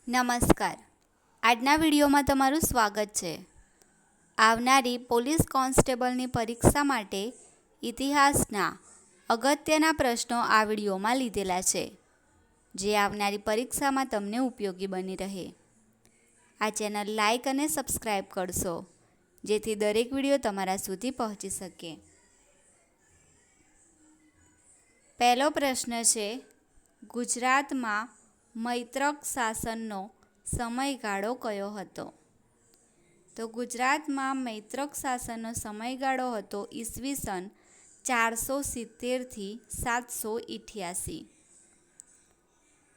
નમસ્કાર. આજના વિડીયોમાં તમારું સ્વાગત છે. આવનારી પોલીસ કોન્સ્ટેબલની પરીક્ષા માટે ઇતિહાસના અગત્યના પ્રશ્નો આ વિડીયોમાં લીધેલા છે, જે આવનારી પરીક્ષામાં તમને ઉપયોગી બની રહે. આ ચેનલ લાઈક અને સબસ્ક્રાઈબ કરશો, જેથી દરેક વિડીયો તમારા સુધી પહોંચી શકે. પહેલો પ્રશ્ન છે, ગુજરાતમાં મૈત્રક શાસનનો સમયગાળો કયો હતો? તો ગુજરાતમાં મૈત્રક શાસનનો સમયગાળો હતો ઈસવીસન 470થી 788.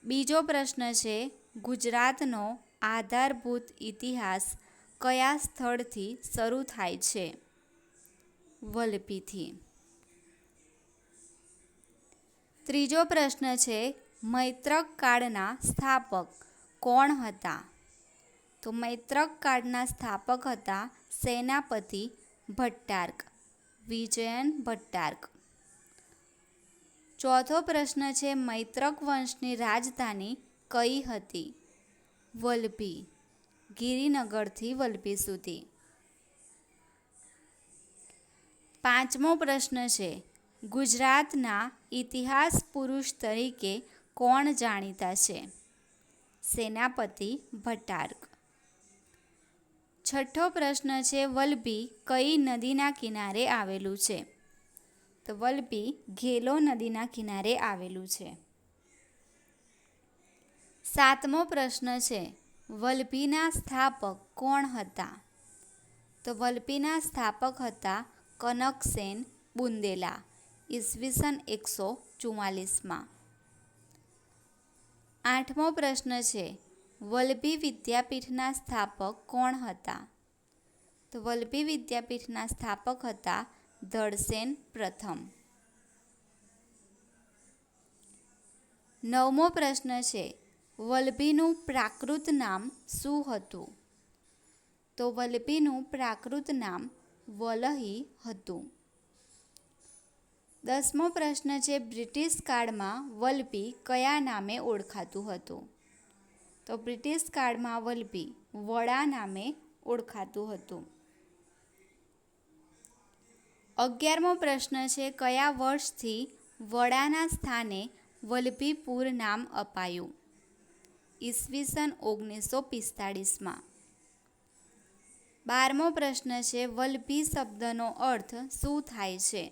બીજો પ્રશ્ન છે, ગુજરાતનો આધારભૂત ઇતિહાસ કયા સ્થળથી શરૂ થાય છે? વલભીથી. ત્રીજો પ્રશ્ન છે, મૈત્રક કાળના સ્થાપક કોણ હતા? તો મૈત્રક કાળના સ્થાપક હતા સેનાપતિ ભટ્ટાર્ક, વિજયન ભટ્ટાર્ક. ચોથો પ્રશ્ન છે, મૈત્રક વંશની રાજધાની કઈ હતી? વલભી, ગિરિનગરથી વલભી સુધી. પાંચમો પ્રશ્ન છે, ગુજરાતના ઇતિહાસ પુરુષ તરીકે કોણ જાણીતા છે? સેનાપતિ ભટ્ટાર્ક. છઠ્ઠો પ્રશ્ન છે, વલભી કઈ નદીના કિનારે આવેલું છે? તો વલભી ઘેલો નદીના કિનારે આવેલું છે. સાતમો પ્રશ્ન છે, વલભીના સ્થાપક કોણ હતા? તો વલભીના સ્થાપક હતા કનકસેન બુંદેલા, ઈસવીસન 144માં. આઠમો પ્રશ્ન છે, વલભી વિદ્યાપીઠના સ્થાપક કોણ હતા? તો વલભી વિદ્યાપીઠના સ્થાપક હતા ધડસેન પ્રથમ. નવમો પ્રશ્ન છે, વલભીનું પ્રાકૃત નામ શું હતું? તો વલભીનું પ્રાકૃત નામ વલહી હતું. દસમો પ્રશ્ન છે, બ્રિટિશ કાળમાં વલભી કયા નામે ઓળખાતું હતું? તો બ્રિટિશ કાળમાં વલભી વડા નામે ઓળખાતું હતું. 11મો પ્રશ્ન છે, કયા વર્ષથી વડાના સ્થાને વલભીપુર નામ અપાયું? ઈસવીસન 1945માં. 12મો પ્રશ્ન છે, વલભી શબ્દનો અર્થ શું થાય છે?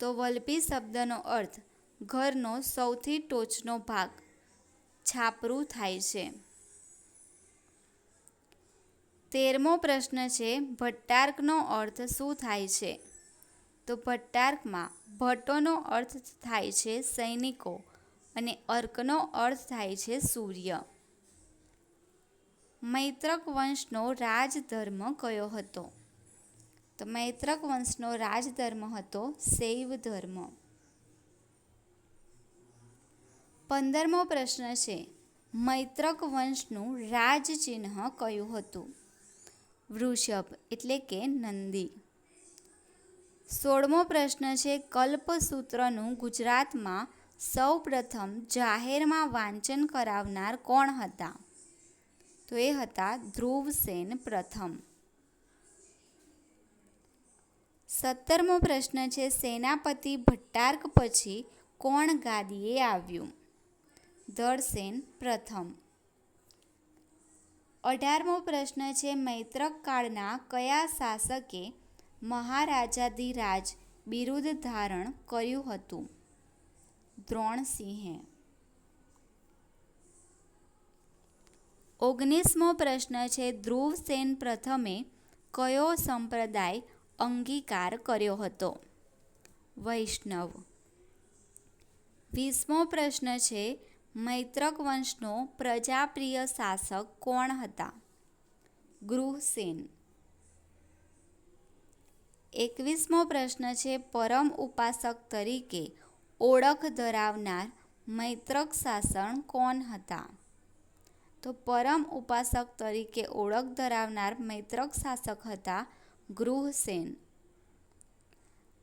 તો વલભી શબ્દનો અર્થ ઘરનો સૌથી ટોચનો ભાગ, છાપરું થાય છે. 13મો પ્રશ્ન છે, ભટ્ટાર્કનો અર્થ શું થાય છે? તો ભટ્ટાર્કમાં ભટ્ટોનો અર્થ થાય છે સૈનિકો અને અર્કનો અર્થ થાય છે સૂર્ય. મૈત્રક વંશનો રાજધર્મ કયો હતો? તો મૈત્રક વંશનો રાજધર્મ હતો શૈવ ધર્મ. 15મો પ્રશ્ન છે, મૈત્રક વંશનું રાજચિહ્ન કયું હતું? વૃષભ એટલે કે નંદી. 16મો પ્રશ્ન છે, કલ્પસૂત્રનું ગુજરાતમાં સૌ પ્રથમ જાહેરમાં વાંચન કરાવનાર કોણ હતા? તો એ હતા ધ્રુવસેન પ્રથમ. 17મો પ્રશ્ન છે, સેનાપતિ ભટ્ટાર્ક પછી કોણ ગાદીએ આવ્યું? ધડસેન પ્રથમ. 18મો પ્રશ્ન છે, મૈત્રક કાળના કયા શાસકે મહારાજાધિરાજ બિરુદ ધારણ કર્યું હતું? દ્રોણસિંહે. 19મો પ્રશ્ન છે, ધ્રુવસેન પ્રથમે કયો સંપ્રદાય અંગીકાર કર્યો હતો? વૈષ્ણવ. 20મો પ્રશ્ન છે, મૈત્રક વંશનો પ્રજાપ્રિય શાસક કોણ હતા? ગૃહસેન. 21મો પ્રશ્ન છે, પરમ ઉપાસક તરીકે ઓળખ ધરાવનાર મૈત્રક શાસક કોણ હતા? તો પરમ ઉપાસક તરીકે ઓળખ ધરાવનાર મૈત્રક શાસક હતા ગૃહસેન.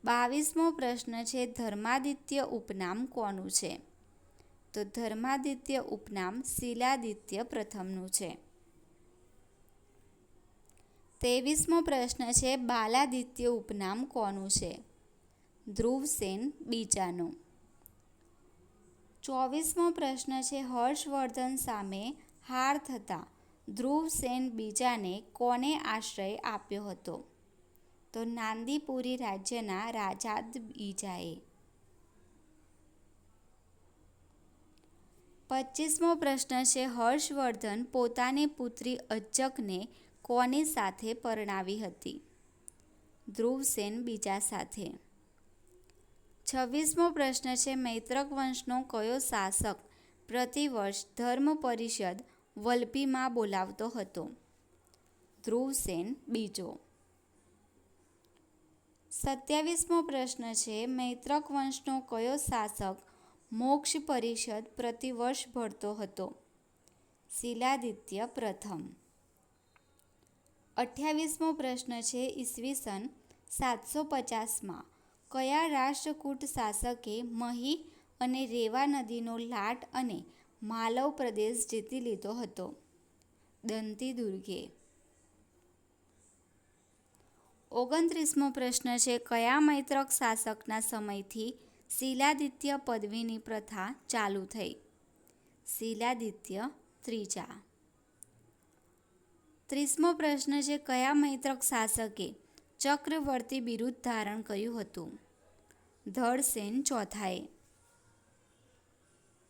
22મો પ્રશ્ન છે, ધર્માદિત્ય ઉપનામ કોનું છે? તો તો ધર્માદિત્ય ઉપનામ શિલાદિત્ય પ્રથમનું છે. 23મો પ્રશ્ન છે બાલાદિત્ય ઉપનામ કોનું છે? ધ્રુવસેન બીજાનું. 24મો પ્રશ્ન છે હર્ષવર્ધન સામે હાર થતાં ધ્રુવસેન બીજાને કોને આશ્રય આપ્યો હતો? તો નાંદીપુરી રાજ્યના રાજાદ બીજાએ. 25મો પ્રશ્ન છે હર્ષવર્ધન પોતાની પુત્રી અજ્જકને કોની સાથે પરણાવી હતી? ધ્રુવસેન બીજા સાથે. 26મો પ્રશ્ન છે મૈત્રક વંશનો કયો શાસક પ્રતિવર્ષ ધર્મ પરિષદ વલભીમાં બોલાવતો હતો? ધ્રુવસેન બીજો. 27મો પ્રશ્ન છે મૈત્રક વંશનો કયો શાસક મોક્ષ પરિષદ પ્રતિવર્ષ ભરતો હતો? શિલાદિત્ય પ્રથમ. 28મો પ્રશ્ન છે ઈસવીસન 750માં કયા રાષ્ટ્રકૂટ શાસકે મહી અને રેવા નદીનો લાટ અને માલવ પ્રદેશ જીતી લીધો હતો? દંતી દુર્ગે. 29મો પ્રશ્ન છે કયા મૈત્રક શાસકના સમયથી શિલાદિત્ય પદવીની પ્રથા ચાલુ થઈ? શિલાદિત્ય ત્રીજા. 30મો પ્રશ્ન છે કયા મૈત્રક શાસકે ચક્રવર્તી બિરુદ ધારણ કર્યું હતું? ધડસેન ચોથાએ.